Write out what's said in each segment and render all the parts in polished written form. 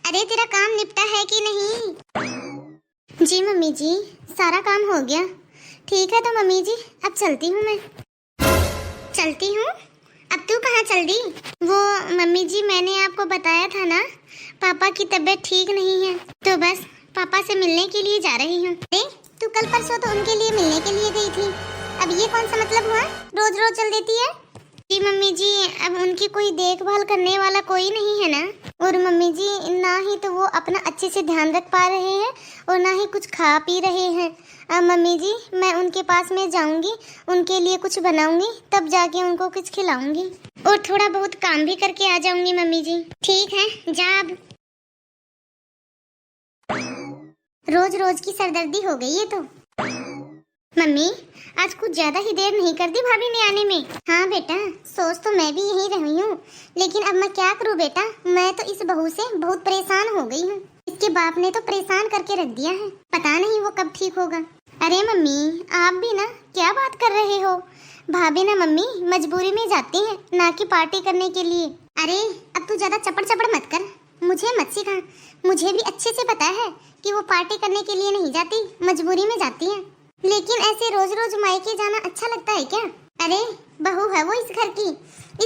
अरे तेरा काम निपटा है कि नहीं? जी मम्मी जी, सारा काम हो गया। ठीक है तो मम्मी जी, अब चलती हूँ मैं। चलती हूँ? अब तू कहाँ चल दी? वो मम्मी जी, मैंने आपको बताया था ना, पापा की तबीयत ठीक नहीं है, तो बस पापा से मिलने के लिए जा रही हूँ। तू कल परसों तो उनके लिए मिलने के लिए गई थी, अब ये कौन सा मतलब हुआ? रोज रोज चल देती है। जी मम्मी जी, अब उनकी कोई देखभाल करने वाला कोई नहीं है ना, और मम्मी जी ना ही तो वो अपना अच्छे से ध्यान रख पा रहे हैं और ना ही कुछ खा पी रहे हैं। अब मम्मी जी, मैं उनके पास में जाऊंगी, उनके लिए कुछ बनाऊंगी, तब जाके उनको कुछ खिलाऊंगी और थोड़ा बहुत काम भी करके आ जाऊंगी मम्मी जी। ठीक है, जा अब। रोज रोज की सरदर्दी हो गई है तो। मम्मी, आज कुछ ज्यादा ही देर नहीं कर दी भाभी ने आने में। हाँ बेटा, सोच तो मैं भी यही रही हूँ, लेकिन अब मैं क्या करूँ बेटा, मैं तो इस बहू से बहुत परेशान हो गई हूँ। इसके बाप ने तो परेशान करके रख दिया है, पता नहीं वो कब ठीक होगा। अरे मम्मी, आप भी ना क्या बात कर रहे हो? भाभी ना मम्मी मजबूरी में जाती हैं, ना कि पार्टी करने के लिए। अरे अब तू ज्यादा चपड़ चपड़ मत कर, मुझे मत सिखा। मुझे भी अच्छे से पता है कि वो पार्टी करने के लिए नहीं जाती, मजबूरी में जाती है। लेकिन ऐसे रोज रोज मायके जाना अच्छा लगता है क्या? अरे बहू है वो इस घर की,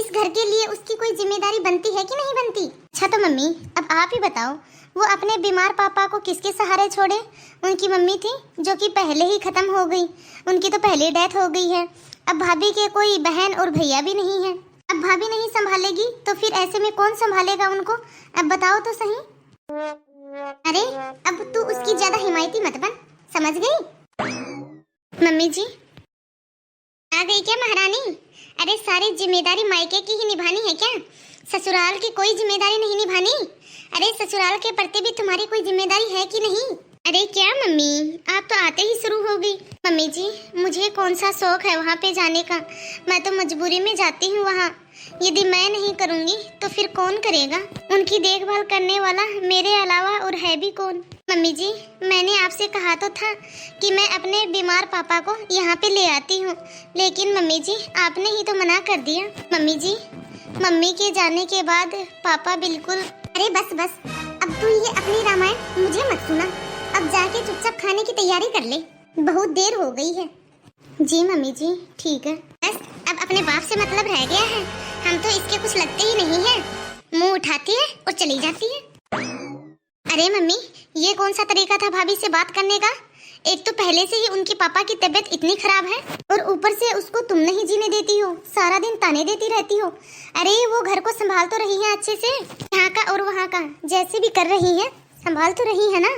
इस घर के लिए उसकी कोई जिम्मेदारी बनती है कि नहीं बनती? अच्छा तो मम्मी, अब आप ही बताओ, वो अपने बीमार पापा को किसके सहारे छोड़े? उनकी मम्मी थी जो कि पहले ही खत्म हो गई, उनकी तो पहले डेथ हो गई है। अब भाभी के कोई बहन और भैया भी नहीं है। अब भाभी नहीं संभालेगी तो फिर ऐसे में कौन संभालेगा उनको? अब बताओ तो सही। अरे अब तू उसकी ज्यादा हिमायती मत बन, समझ गई? मम्मी जी, आ गई क्या महारानी? अरे सारी जिम्मेदारी मायके की ही निभानी है क्या? ससुराल की कोई जिम्मेदारी नहीं निभानी? अरे ससुराल के प्रति भी तुम्हारी कोई जिम्मेदारी है कि नहीं? अरे क्या मम्मी, आप तो आते ही शुरू हो गई। मम्मी जी, मुझे कौन सा शौक है वहाँ पे जाने का, मैं तो मजबूरी में जाती हूँ वहाँ। यदि मैं नहीं करूँगी तो फिर कौन करेगा? उनकी देखभाल करने वाला मेरे अलावा और है भी कौन? मम्मी जी, मैंने आपसे कहा तो था कि मैं अपने बीमार पापा को यहाँ पे ले आती हूँ, लेकिन मम्मी जी आपने ही तो मना कर दिया। मम्मी जी, मम्मी के जाने के बाद पापा बिल्कुल। अरे बस बस, अब तू ये अपनी रामायण मुझे मत सुना, अब जाके चुपचाप खाने की तैयारी कर ले, बहुत देर हो गई है। जी मम्मी जी, ठीक है। बस अब अपने बाप से मतलब रह गया है, हम तो इसके कुछ लगते ही नहीं है, मुंह उठाती है और चली जाती है। अरे मम्मी, ये कौन सा तरीका था भाभी से बात करने का? एक तो पहले से ही उनके पापा की तबीयत इतनी खराब है और ऊपर से उसको तुम नहीं जीने देती हो, सारा दिन ताने देती रहती हो। अरे वो घर को संभाल तो रही है अच्छे से, यहाँ का और वहाँ का जैसे भी कर रही है, संभाल तो रही है ना।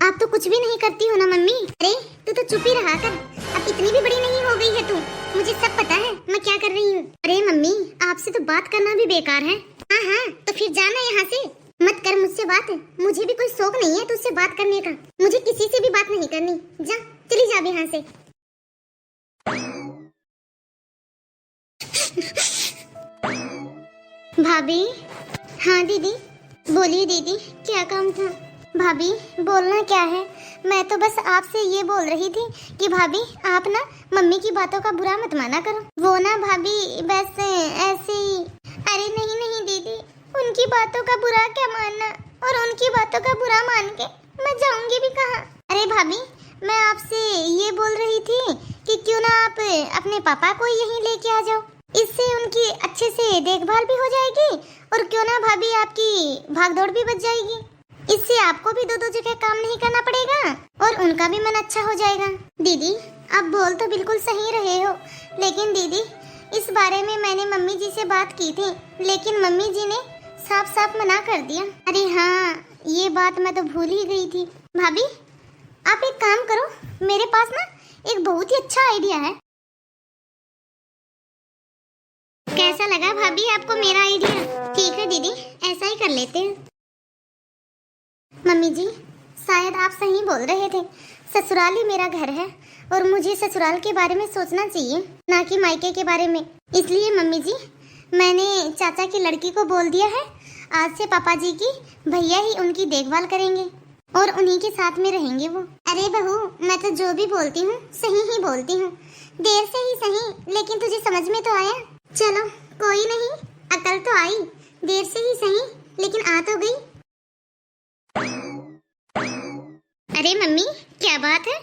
आप तो कुछ भी नहीं करती हो ना मम्मी। अरे तू तो चुप ही रहा कर, अब इतनी भी बड़ी नहीं हो गई है तू, मुझे सब पता है मैं क्या कर रही हूँ। अरे मम्मी, आपसे तो बात करना भी बेकार है। हाँ हाँ, तो फिर जाना यहाँ से, मत कर मुझसे बात, मुझे भी कोई शौक नहीं है तुझसे बात करने का, मुझे किसी से भी बात नहीं करनी, जा चली जा यहाँ से। भाभी। हाँ दीदी, बोलिए दीदी, क्या काम था? भाभी बोलना क्या है, मैं तो बस आपसे ये बोल रही थी कि भाभी आप ना मम्मी की बातों का बुरा मत माना करो, वो ना भाभी बस ऐसे ही। अरे नहीं नहीं दीदी, उनकी बातों का बुरा क्या मानना, और उनकी बातों का बुरा मान के मैं जाऊंगी भी कहाँ? अरे भाभी, मैं आपसे ये बोल रही थी कि क्यों ना आप अपने पापा को यहीं लेके आ जाओ, इससे उनकी अच्छे से देखभाल भी हो जाएगी और क्यों ना भाभी आपकी भागदौड़ भी बच जाएगी, इससे आपको भी दो दो जगह काम नहीं करना पड़ेगा और उनका भी मन अच्छा हो जाएगा। दीदी आप बोल तो बिल्कुल सही रहे हो, लेकिन दीदी इस बारे में मैंने मम्मी जी से बात की थी, लेकिन मम्मी जी ने साफ साफ मना कर दिया। अरे हाँ, ये बात मैं तो भूल ही गई थी। भाभी आप एक काम करो, मेरे पास ना एक बहुत ही अच्छा आइडिया है। कैसा लगा भाभी आपको मेरा आइडिया? ठीक है दीदी, ऐसा ही कर लेते हैं। मम्मी जी, शायद आप सही बोल रहे थे, ससुराल ही मेरा घर है और मुझे ससुराल के बारे में सोचना चाहिए, ना कि मायके के बारे में। इसलिए मम्मी जी, मैंने चाचा की लड़की को बोल दिया है, आज से पापा जी की भैया ही उनकी देखभाल करेंगे और उन्हीं के साथ में रहेंगे वो। अरे बहू, मैं तो जो भी बोलती हूँ सही ही बोलती हूँ, देर से ही सही, लेकिन तुझे समझ में तो आया। चलो कोई नहीं, अकल तो आई, देर से ही सही लेकिन आ तो गई। बात है,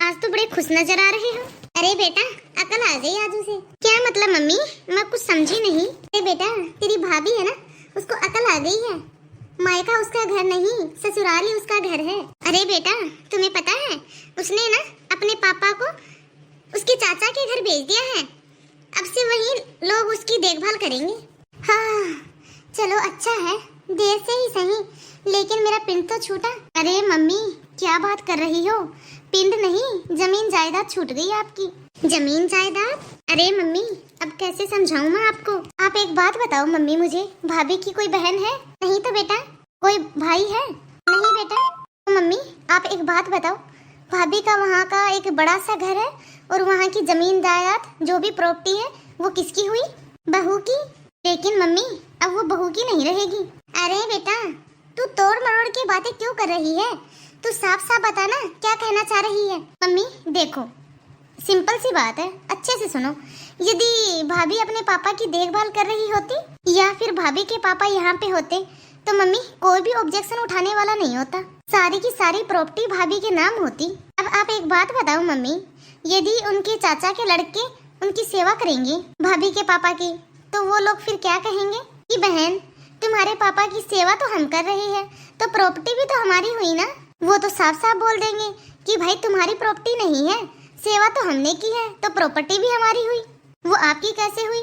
आज तो बड़े खुश नजर आ रहे हो। अरे बेटा अकल आ गई आज उसे। क्या मतलब मम्मी, मैं कुछ समझी नहीं। अरे बेटा तेरी भाभी है ना, उसको अकल आ गई है। मायका उसका घर नहीं, ससुराल ही उसका घर है। अरे बेटा तुम्हें पता है, उसने ना अपने पापा को उसके चाचा के घर भेज दिया है। अब से वही लोग उसकी देखभाल करेंगे। हाँ चलो अच्छा है, देर से ही सही, लेकिन मेरा पिंड तो छूटा। अरे मम्मी क्या बात कर रही हो, पिंड नहीं जमीन जायदाद छूट गई आपकी। जमीन जायदाद? अरे मम्मी अब कैसे समझाऊं मैं आपको। आप एक बात बताओ मम्मी मुझे, भाभी की कोई बहन है? नहीं तो बेटा कोई भाई है? नहीं बेटा। तो मम्मी आप एक बात बताओ, भाभी का वहाँ का एक बड़ा सा घर है और वहाँ की जमीन जायदाद जो भी प्रॉपर्टी है वो किसकी हुई? बहू की। लेकिन मम्मी अब वो बहू की नहीं रहेगी। अरे बेटा तू तोड़ मरोड़ के बातें क्यों कर रही है? तू साफ साफ बता ना क्या कहना चाह रही है। मम्मी देखो सिंपल सी बात है, अच्छे से सुनो। यदि भाभी अपने पापा की देखभाल कर रही होती या फिर भाभी के पापा यहाँ पे होते तो मम्मी कोई भी ऑब्जेक्शन उठाने वाला नहीं होता, सारी की सारी प्रॉपर्टी भाभी के नाम होती। अब आप एक बात बताओ मम्मी, यदि उनके चाचा के लड़के उनकी सेवा करेंगे भाभी के पापा की, तो वो लोग फिर क्या कहेंगे कि बहन तुम्हारे पापा की सेवा तो हम कर रहे हैं तो प्रॉपर्टी भी तो हमारी हुई ना। वो तो साफ साफ बोल देंगे कि भाई तुम्हारी प्रॉपर्टी नहीं है, सेवा तो हमने की है तो प्रॉपर्टी भी हमारी हुई, वो आपकी कैसे हुई?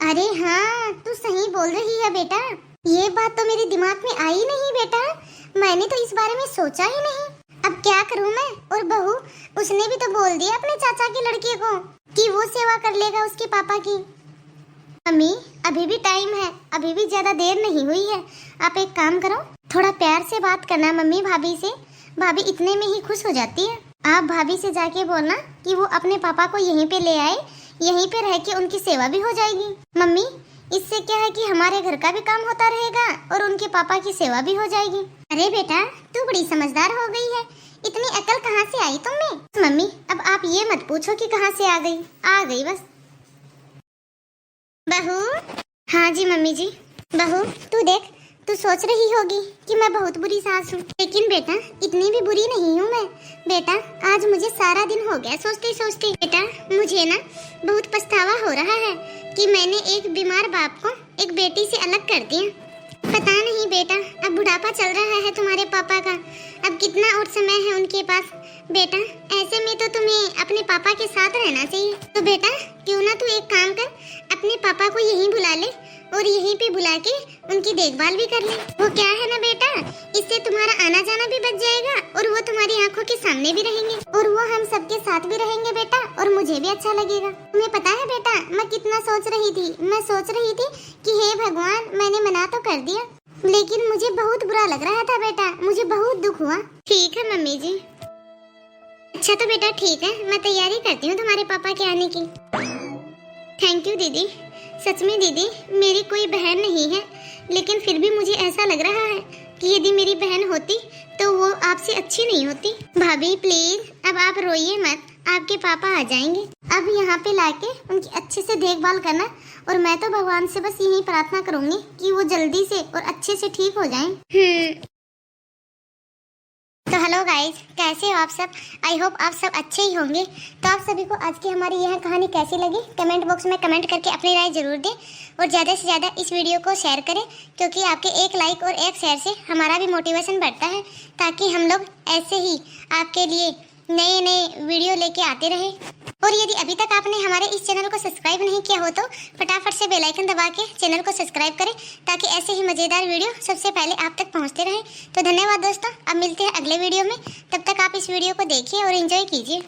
अरे हाँ तू सही बोल रही है बेटा, ये बात तो मेरे दिमाग में आई नहीं बेटा, मैंने तो इस बारे में सोचा ही नहीं। अब क्या करूँ मैं? और बहू उसने भी तो बोल दिया अपने चाचा के लड़के को कि वो सेवा कर लेगा उसके पापा की। मम्मी अभी भी टाइम है, अभी भी ज्यादा देर नहीं हुई है। आप एक काम करो, थोड़ा प्यार से बात करना मम्मी भाभी से, भाभी इतने में ही खुश हो जाती है। आप भाभी से जाके बोलना कि वो अपने पापा को यहीं पे ले आए, यहीं पे रह के उनकी सेवा भी हो जाएगी। मम्मी इससे क्या है कि हमारे घर का भी काम होता रहेगा और उनके पापा की सेवा भी हो जाएगी। अरे बेटा तू बड़ी समझदार हो गई है, इतनी अकल कहाँ से आई तुम में? मम्मी अब आप ये मत पूछो कि कहाँ से आ गई बस। बहू। हाँ जी मम्मी जी। बहू तू देख, तू सोच रही होगी कि मैं बहुत बुरी सास हूँ, लेकिन बेटा इतनी भी बुरी नहीं हूँ मैं। बेटा आज मुझे सारा दिन हो गया सोचते सोचते। बेटा मुझे ना बहुत पछतावा हो रहा है कि मैंने एक बीमार बाप को एक बेटी से अलग कर दिया। पता नहीं बेटा, अब बुढ़ापा चल रहा है तुम्हारे पापा का, अब कितना और समय है उनके पास। बेटा ऐसे में तो तुम्हें अपने पापा के साथ रहना चाहिए। तो बेटा क्यों ना तू एक काम कर, अपने पापा को यहीं बुला ले और यहीं पे बुला के उनकी देखभाल भी कर ले। वो क्या है ना बेटा, इससे तुम्हारा आना जाना भी बच जाएगा और वो तुम्हारी आंखों के सामने भी रहेंगे और वो हम सबके साथ भी रहेंगे बेटा, और मुझे भी अच्छा लगेगा। तुम्हें पता है बेटा मैं कितना सोच रही थी, मैं सोच रही थी कि हे भगवान मैंने मना तो कर दिया, लेकिन मुझे बहुत बुरा लग रहा था बेटा, मुझे बहुत दुख हुआ। ठीक है मम्मी जी। अच्छा तो बेटा ठीक है, मैं तैयारी करती हूँ तुम्हारे पापा के आने की। थैंक यू दीदी। सच में दीदी मेरी कोई बहन नहीं है, लेकिन फिर भी मुझे ऐसा लग रहा है कि यदि मेरी बहन होती तो वो आपसे अच्छी नहीं होती। भाभी प्लीज अब आप रोइए मत, आपके पापा आ जाएंगे। अब यहाँ पे लाके उनकी अच्छे से देखभाल करना, और मैं तो भगवान से बस यही प्रार्थना करूंगी कि वो जल्दी से और अच्छे से ठीक हो जाएं। तो हेलो गाइज, कैसे हो आप सब? आई होप आप सब अच्छे ही होंगे। तो आप सभी को आज की हमारी यह कहानी कैसी लगी कमेंट बॉक्स में कमेंट करके अपनी राय जरूर दें, और ज़्यादा से ज़्यादा इस वीडियो को शेयर करें, क्योंकि आपके एक लाइक और एक शेयर से हमारा भी मोटिवेशन बढ़ता है, ताकि हम लोग ऐसे ही आपके लिए नए नए वीडियो लेके आते रहे। और यदि अभी तक आपने हमारे इस चैनल को सब्सक्राइब नहीं किया हो तो फटाफट से बेल आइकन दबा के चैनल को सब्सक्राइब करें, ताकि ऐसे ही मज़ेदार वीडियो सबसे पहले आप तक पहुंचते रहें। तो धन्यवाद दोस्तों, अब मिलते हैं अगले वीडियो में, तब तक आप इस वीडियो को देखिए और एंजॉय कीजिए।